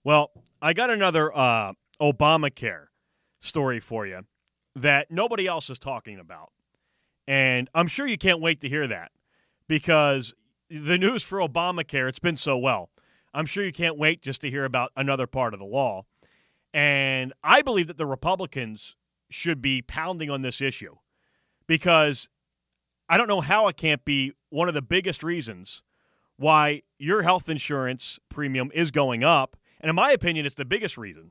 Well, I got another Obamacare story for you that nobody else is talking about. And I'm sure you can't wait to hear that because the news for Obamacare, it's been so well. I'm sure you can't wait just to hear about another part of the law. And I believe that the Republicans should be pounding on this issue because I don't know how it can't be one of the biggest reasons why your health insurance premium is going up. And in my opinion, it's the biggest reason.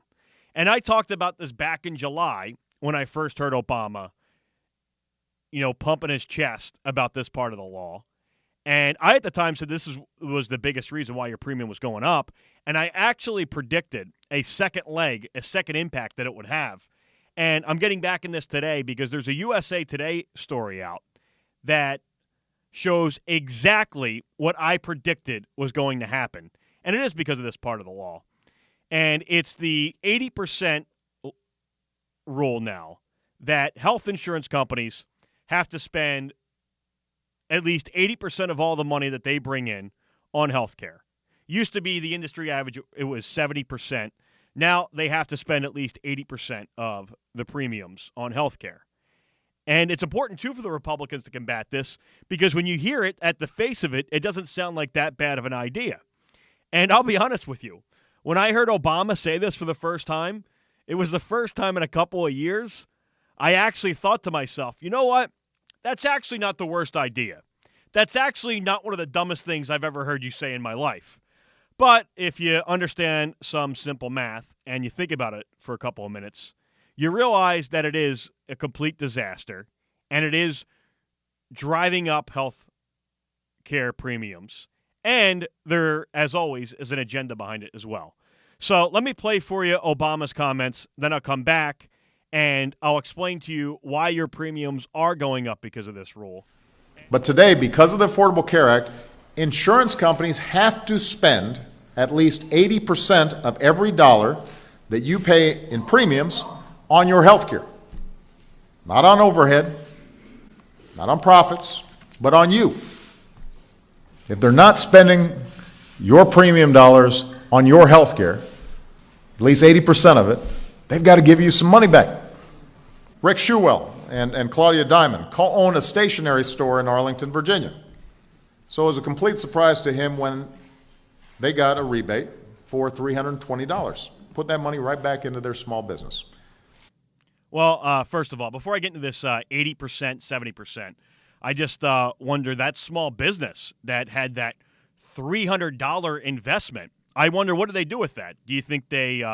And I talked about this back in July when I first heard Obama, pumping his chest about this part of the law. And I, at the time, said was the biggest reason why your premium was going up. And I actually predicted a second leg, a second impact that it would have. And I'm getting back in this today because there's a USA Today story out that shows exactly what I predicted was going to happen. And it is because of this part of the law. And it's the 80% rule now that health insurance companies have to spend at least 80% of all the money that they bring in on health care. Used to be the industry average, it was 70%. Now they have to spend at least 80% of the premiums on health care. And it's important, too, for the Republicans to combat this because when you hear it, at the face of it, it doesn't sound like that bad of an idea. And I'll be honest with you. When I heard Obama say this for the first time, it was the first time in a couple of years, I actually thought to myself, you know what? That's actually not the worst idea. That's actually not one of the dumbest things I've ever heard you say in my life. But if you understand some simple math and you think about it for a couple of minutes, you realize that it is a complete disaster and it is driving up health care premiums. And there, as always, is an agenda behind it as well. So let me play for you Obama's comments, then I'll come back and I'll explain to you why your premiums are going up because of this rule. But today, because of the Affordable Care Act, insurance companies have to spend at least 80% of every dollar that you pay in premiums on your health care. Not on overhead, not on profits, but on you. If they're not spending your premium dollars on your health care, at least 80% of it, they've got to give you some money back. Rick Shuwell and Claudia Diamond co-own a stationery store in Arlington, Virginia. So it was a complete surprise to him when they got a rebate for $320. Put that money right back into their small business. Well, first of all, before I get into this 80%, 70%, I just wonder that small business that had that $300 investment, I wonder what do they do with that? Do you think they,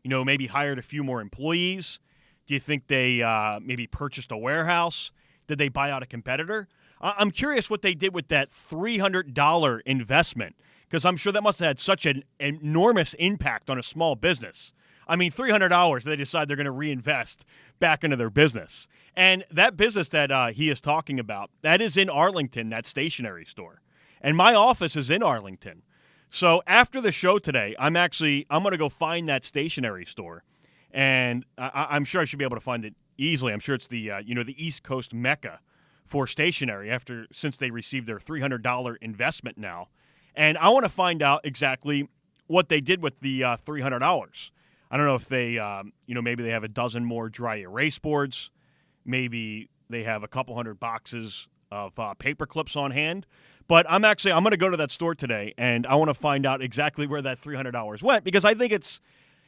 maybe hired a few more employees? Do you think they maybe purchased a warehouse? Did they buy out a competitor? I'm curious what they did with that $300 investment because I'm sure that must have had such an enormous impact on a small business. I mean, $300, they decide they're going to reinvest back into their business. And that business that he is talking about, that is in Arlington, that stationery store. And my office is in Arlington. So after the show today, I'm going to go find that stationery store. And I'm sure I should be able to find it easily. I'm sure it's the the East Coast mecca for stationery since they received their $300 investment now. And I want to find out exactly what they did with the $300. I don't know if they, maybe they have a dozen more dry erase boards. Maybe they have a couple hundred boxes of paper clips on hand. But I'm going to go to that store today, and I want to find out exactly where that $300 went because I think it's,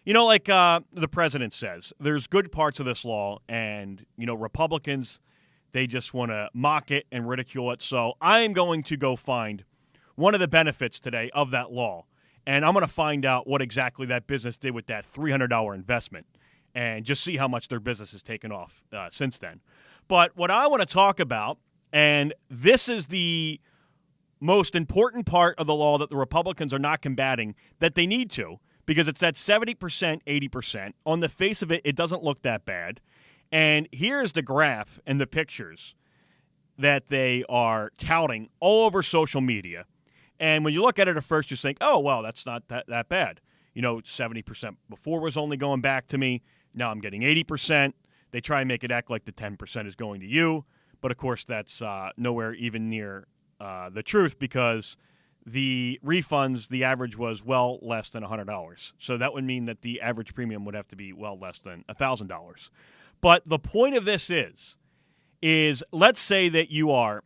like the president says, there's good parts of this law, and, Republicans, they just want to mock it and ridicule it. So I am going to go find one of the benefits today of that law. And I'm going to find out what exactly that business did with that $300 investment and just see how much their business has taken off since then. But what I want to talk about, and this is the most important part of the law that the Republicans are not combating, that they need to, because it's that 70%, 80%. On the face of it, it doesn't look that bad. And here's the graph and the pictures that they are touting all over social media. And when you look at it at first, you think, oh, well, that's not that bad. 70% before was only going back to me. Now I'm getting 80%. They try and make it act like the 10% is going to you. But, of course, that's nowhere even near the truth because the refunds, the average was well less than $100. So that would mean that the average premium would have to be well less than $1,000. But the point of this is let's say that you are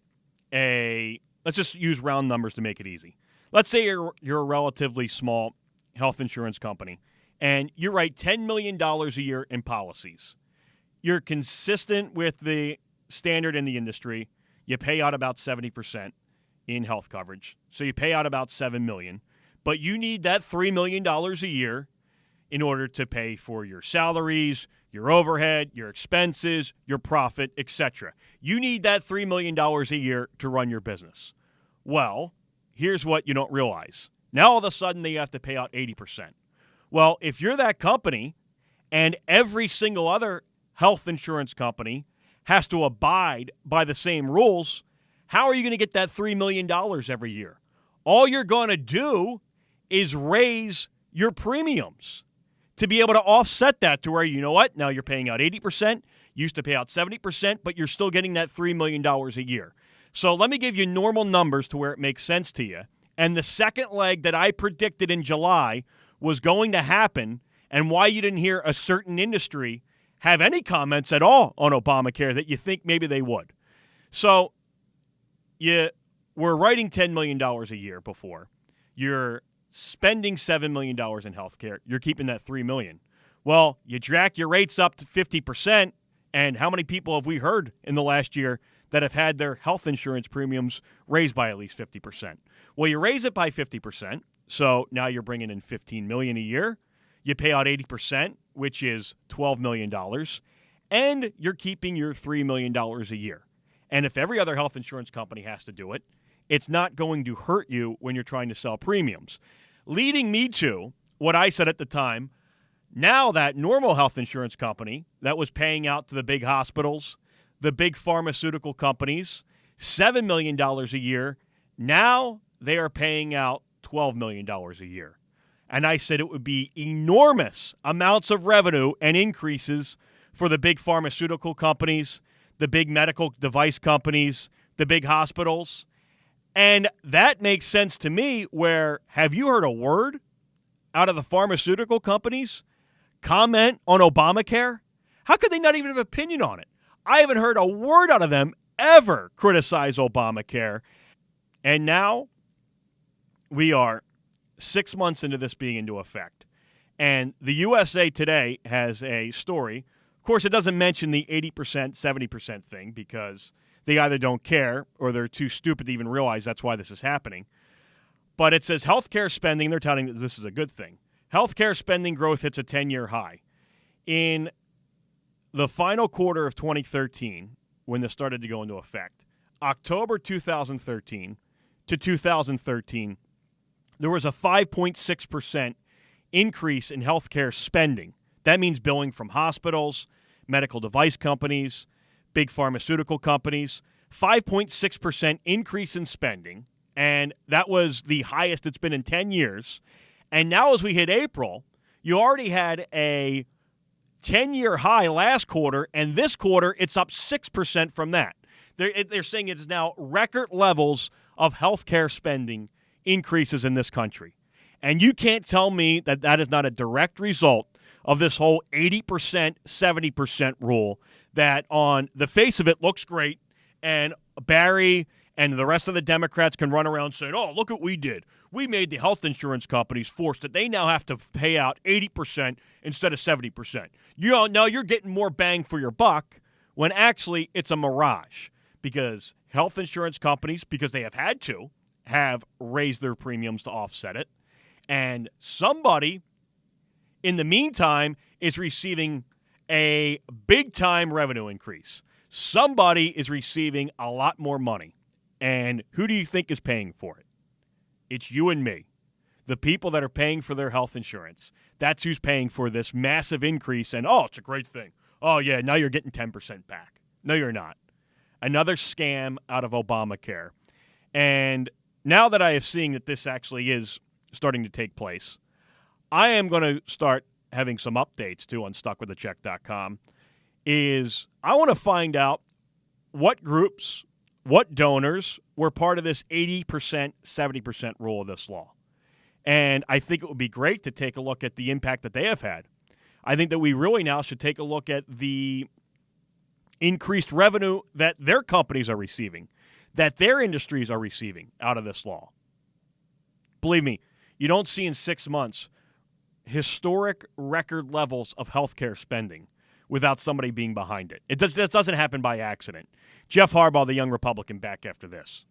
let's just use round numbers to make it easy. Let's say you're a relatively small health insurance company, and you write $10 million a year in policies. You're consistent with the standard in the industry. You pay out about 70% in health coverage. So you pay out about $7 million. But you need that $3 million a year in order to pay for your salaries, your overhead, your expenses, your profit, etc. You need that $3 million a year to run your business. Well, here's what you don't realize. Now all of a sudden they have to pay out 80%. Well, if you're that company and every single other health insurance company has to abide by the same rules, how are you going to get that $3 million every year? All you're going to do is raise your premiums to be able to offset that to where, you know what, now you're paying out 80%, used to pay out 70%, but you're still getting that $3 million a year. So let me give you normal numbers to where it makes sense to you. And the second leg that I predicted in July was going to happen, and why you didn't hear a certain industry have any comments at all on Obamacare that you think maybe they would. So you were writing $10 million a year before. You're spending $7 million in healthcare. You're keeping that $3 million. Well, you jack your rates up to 50%, and how many people have we heard in the last year that have had their health insurance premiums raised by at least 50%? Well, you raise it by 50%, so now you're bringing in $15 million a year. You pay out 80%, which is $12 million, and you're keeping your $3 million a year. And if every other health insurance company has to do it, it's not going to hurt you when you're trying to sell premiums. Leading me to what I said at the time, now that normal health insurance company that was paying out to the big hospitals, the big pharmaceutical companies, $7 million a year, now they are paying out $12 million a year. And I said it would be enormous amounts of revenue and increases for the big pharmaceutical companies, the big medical device companies, the big hospitals. And that makes sense to me where, have you heard a word out of the pharmaceutical companies comment on Obamacare? How could they not even have an opinion on it? I haven't heard a word out of them ever criticize Obamacare. And now we are 6 months into this being into effect. And the USA Today has a story. Of course, it doesn't mention the 80%, 70% thing because they either don't care or they're too stupid to even realize that's why this is happening. But it says healthcare spending, they're touting that this is a good thing. Healthcare spending growth hits a 10-year high. In the final quarter of 2013, when this started to go into effect, October 2013 to 2013, there was a 5.6% increase in healthcare spending. That means billing from hospitals, medical device companies, big pharmaceutical companies. 5.6% increase in spending, and that was the highest it's been in 10 years. And now as we hit April, you already had a 10-year high last quarter, and this quarter it's up 6% from that. They're saying it's now record levels of healthcare spending increases in this country. And you can't tell me that that is not a direct result of this whole 80%, 70% rule that on the face of it looks great, and Barry and the rest of the Democrats can run around saying, oh, look what we did. We made the health insurance companies force that they now have to pay out 80% instead of 70%. You know, now you're getting more bang for your buck when actually it's a mirage because health insurance companies, because they have had to, have raised their premiums to offset it. And somebody in the meantime is receiving a big-time revenue increase. Somebody is receiving a lot more money. And who do you think is paying for it? It's you and me, the people that are paying for their health insurance. That's who's paying for this massive increase. And, oh, it's a great thing. Oh, yeah, now you're getting 10% back. No, you're not. Another scam out of Obamacare. And now that I have seen that this actually is starting to take place, I am going to start having some updates, too, on StuckWithACheck.com, is I want to find out what groups, what donors were part of this 80%, 70% rule of this law. And I think it would be great to take a look at the impact that they have had. I think that we really now should take a look at the increased revenue that their companies are receiving, that their industries are receiving out of this law. Believe me, you don't see in 6 months historic record levels of healthcare spending without somebody being behind it. This doesn't happen by accident. Geoff Harbaugh, the young Republican, back after this.